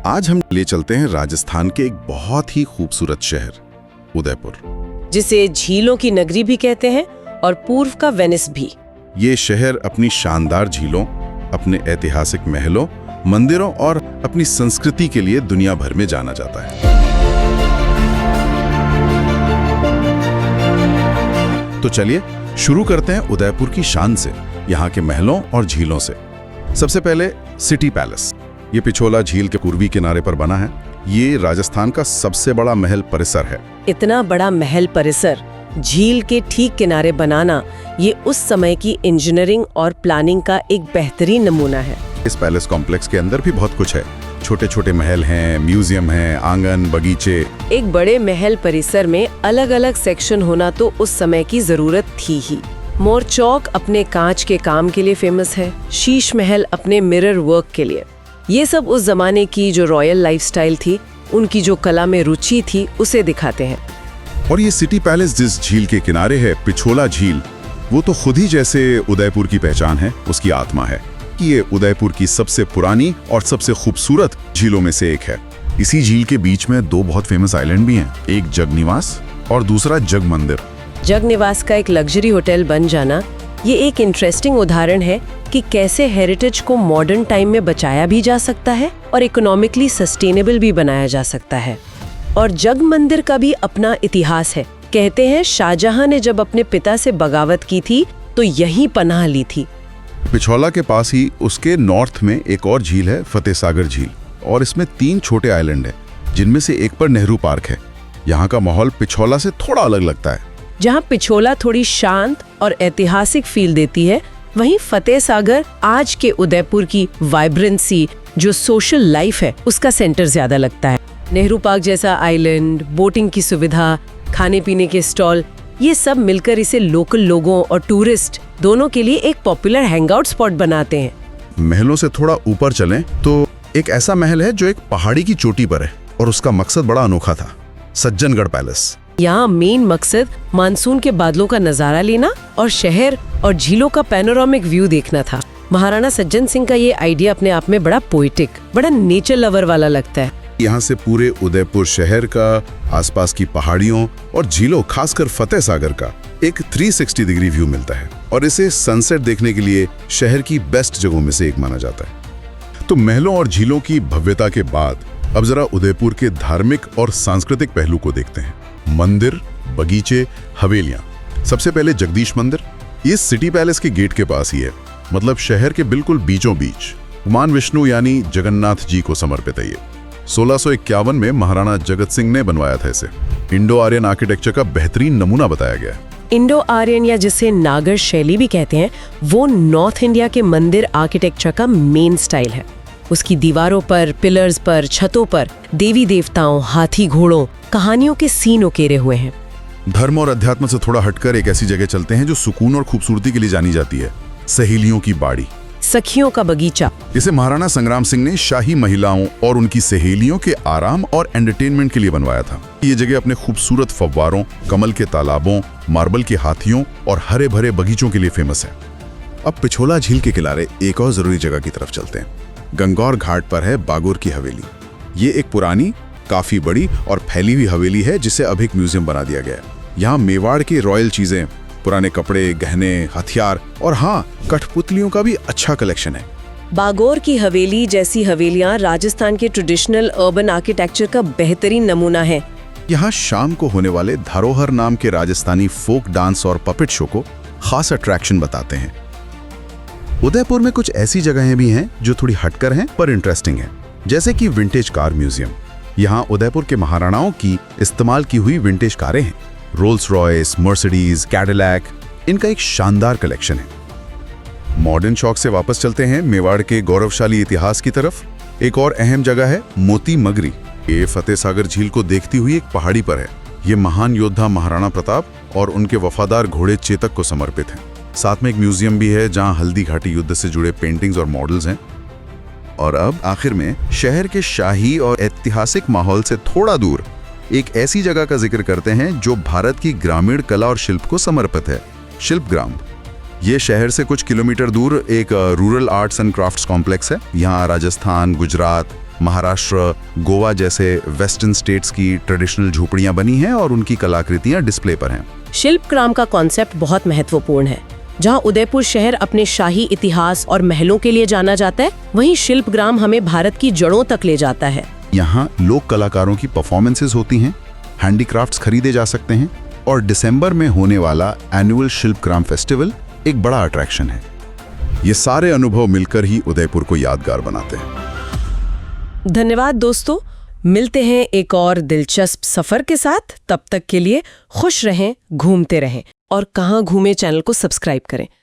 आज हम ले चलते हैं राजस्थान के एक बहुत ही खूबसूरत शहर उदयपुर, जिसे झीलों की नगरी भी कहते हैं और पूर्व का वेनिस भी। ये शहर अपनी शानदार झीलों, अपने ऐतिहासिक महलों, मंदिरों और अपनी संस्कृति के लिए दुनिया भर में जाना जाता है। तो चलिए शुरू करते हैं उदयपुर की शान से, यहाँ के महलों और झीलों से। सबसे पहले सिटी पैलेस। ये पिछोला झील के पूर्वी किनारे पर बना है। ये राजस्थान का सबसे बड़ा महल परिसर है। इतना बड़ा महल परिसर झील के ठीक किनारे बनाना, ये उस समय की इंजीनियरिंग और प्लानिंग का एक बेहतरीन नमूना है। इस पैलेस कॉम्प्लेक्स के अंदर भी बहुत कुछ है। छोटे छोटे महल हैं, म्यूजियम हैं, आंगन, बगीचे। एक बड़े महल परिसर में अलग अलग सेक्शन होना तो उस समय की जरूरत थी ही। मोर चौक अपने कांच के काम के लिए फेमस है, शीश महल अपने मिरर वर्क के लिए। ये सब उस जमाने की जो रॉयल लाइफस्टाइल थी, उनकी जो कला में रुचि थी, उसे दिखाते हैं। और ये सिटी पैलेस जिस झील के किनारे है, पिछोला झील, वो तो खुद ही जैसे उदयपुर की पहचान है, उसकी आत्मा है कि ये उदयपुर की सबसे पुरानी और सबसे खूबसूरत झीलों में से एक है। इसी झील के बीच में दो बहुत फेमस आइलैंड भी हैं, एक जगनिवास और दूसरा जग मंदिर। जगनिवास का एक लग्जरी होटल बन जाना, ये एक इंटरेस्टिंग उदाहरण है कि कैसे हेरिटेज को मॉडर्न टाइम में बचाया भी जा सकता है और इकोनॉमिकली सस्टेनेबल भी बनाया जा सकता है। और जग मंदिर का भी अपना इतिहास है। कहते हैं शाहजहां ने जब अपने पिता से बगावत की थी तो यहीं पनाह ली थी। पिछोला के पास ही उसके नॉर्थ में एक और झील है, फतेह सागर झील, और इसमें 3 छोटे आइलैंड हैं, जिनमें से एक पर नेहरू पार्क है। यहाँ का माहौल पिछोला से थोड़ा अलग लगता है। जहाँ पिछोला थोड़ी शांत और ऐतिहासिक फील देती है, वहीं फतेह सागर आज के उदयपुर की वाइब्रेंसी, जो सोशल लाइफ है, उसका सेंटर ज्यादा लगता है। नेहरू पार्क जैसा आइलैंड, बोटिंग की सुविधा, खाने पीने के स्टॉल, ये सब मिलकर इसे लोकल लोगों और टूरिस्ट दोनों के लिए एक पॉपुलर हैंगआउट स्पॉट बनाते हैं। महलों से थोड़ा ऊपर चलें तो एक ऐसा महल है जो एक पहाड़ी की चोटी पर है और उसका मकसद बड़ा अनोखा था, सज्जनगढ़ पैलेस। यहाँ मेन मकसद मानसून के बादलों का नजारा लेना और शहर और झीलों का पैनोरामिक व्यू देखना था। महाराणा सज्जन सिंह का ये आइडिया अपने आप में बड़ा पोइटिक, बड़ा नेचर लवर वाला लगता है। यहाँ से पूरे उदयपुर शहर का, आसपास की पहाड़ियों और झीलों, खासकर फतेह सागर का एक 360 डिग्री व्यू मिलता है और इसे सनसेट देखने के लिए शहर की बेस्ट जगहों में से एक माना जाता है। तो महलों और झीलों की भव्यता के बाद अब जरा उदयपुर के धार्मिक और सांस्कृतिक पहलू को देखते हैं। मंदिर, बगीचे, हवेलियां। सबसे पहले जगदीश मंदिर। ये सिटी पैलेस के गेट के पास ही है, मतलब शहर के बिल्कुल बीचों बीच। भगवान विष्णु यानी जगन्नाथ जी को समर्पित है ये। 1651 में महाराणा जगत सिंह ने बनवाया था इसे। इंडो आर्यन आर्किटेक्चर का बेहतरीन नमूना बताया गया है। इंडो आर्यन या जिसे नागर शैली भी कहते हैं, वो नॉर्थ इंडिया के मंदिर आर्किटेक्चर का मेन स्टाइल है। उसकी दीवारों पर, पिलर्स पर, छतों पर देवी देवताओं, हाथी घोड़ों, कहानियों के सीन उकेरे हुए हैं। धर्म और अध्यात्म से थोड़ा हटकर एक ऐसी जगह चलते हैं जो सुकून और खूबसूरती के लिए जानी जाती है, सहेलियों की बाड़ी, सखियों का बगीचा। इसे महाराणा संग्राम सिंह ने शाही महिलाओं और उनकी सहेलियों के आराम और एंटरटेनमेंट के लिए बनवाया था। ये जगह अपने खूबसूरत फव्वारों, कमल के तालाबों, मार्बल के हाथियों और हरे भरे बगीचों के लिए फेमस है। अब पिछोला झील के किनारे एक और जरूरी जगह की तरफ चलते हैं। गंगौर घाट पर है बागोर की हवेली। ये एक पुरानी, काफी बड़ी और फैली हुई हवेली है जिसे अब एक म्यूजियम बना दिया गया है। यहाँ मेवाड़ की रॉयल चीजें, पुराने कपड़े, गहने, हथियार और हाँ, कठपुतलियों का भी अच्छा कलेक्शन है। बागोर की हवेली जैसी हवेलियां राजस्थान के ट्रेडिशनल अर्बन आर्किटेक्चर का बेहतरीन नमूना है। यहाँ शाम को होने वाले धरोहर नाम के राजस्थानी फोक डांस और पपेट शो को खास अट्रैक्शन बताते हैं। उदयपुर में कुछ ऐसी जगहें भी हैं जो थोड़ी हटकर हैं पर इंटरेस्टिंग हैं, जैसे कि विंटेज कार म्यूजियम। यहाँ उदयपुर के महाराणाओं की इस्तेमाल की हुई विंटेज कारें हैं, रोल्स रॉयस, मर्सिडीज, कैडिलैक, इनका एक शानदार कलेक्शन है। मॉडर्न शौक से वापस चलते हैं मेवाड़ के गौरवशाली इतिहास की तरफ। एक और अहम जगह है मोती मगरी। ये फतेह सागर झील को देखती हुई एक पहाड़ी पर है। ये महान योद्धा महाराणा प्रताप और उनके वफादार घोड़े चेतक को समर्पित है। साथ में एक म्यूजियम भी है जहां हल्दी घाटी युद्ध से जुड़े पेंटिंग्स और मॉडल्स हैं। और अब आखिर में शहर के शाही और ऐतिहासिक माहौल से थोड़ा दूर एक ऐसी जगह का जिक्र करते हैं जो भारत की ग्रामीण कला और शिल्प को समर्पित है, शिल्पग्राम। ये शहर से कुछ किलोमीटर दूर एक rural arts and crafts complex है। यहाँ राजस्थान, गुजरात, महाराष्ट्र, गोवा जैसे वेस्टर्न स्टेट्स की ट्रेडिशनल झोपड़ियां बनी हैं और उनकी कलाकृतियां डिस्प्ले पर हैं। शिल्पग्राम का कॉन्सेप्ट बहुत महत्वपूर्ण है। जहां उदयपुर शहर अपने शाही इतिहास और महलों के लिए जाना जाता है, वहीं शिल्पग्राम हमें भारत की जड़ों तक ले जाता है। यहाँ लोक कलाकारों की परफॉर्मेंसेस होती हैं, हैंडीक्राफ्ट्स खरीदे जा सकते हैं और दिसंबर में होने वाला एनुअल शिल्पग्राम फेस्टिवल एक बड़ा अट्रैक्शन है। ये सारे अनुभव मिलकर ही उदयपुर को यादगार बनाते हैं। धन्यवाद दोस्तों, मिलते हैं एक और दिलचस्प सफर के साथ। तब तक के लिए खुश रहें, घूमते रहें और कहाँ घूमे चैनल को सब्सक्राइब करें।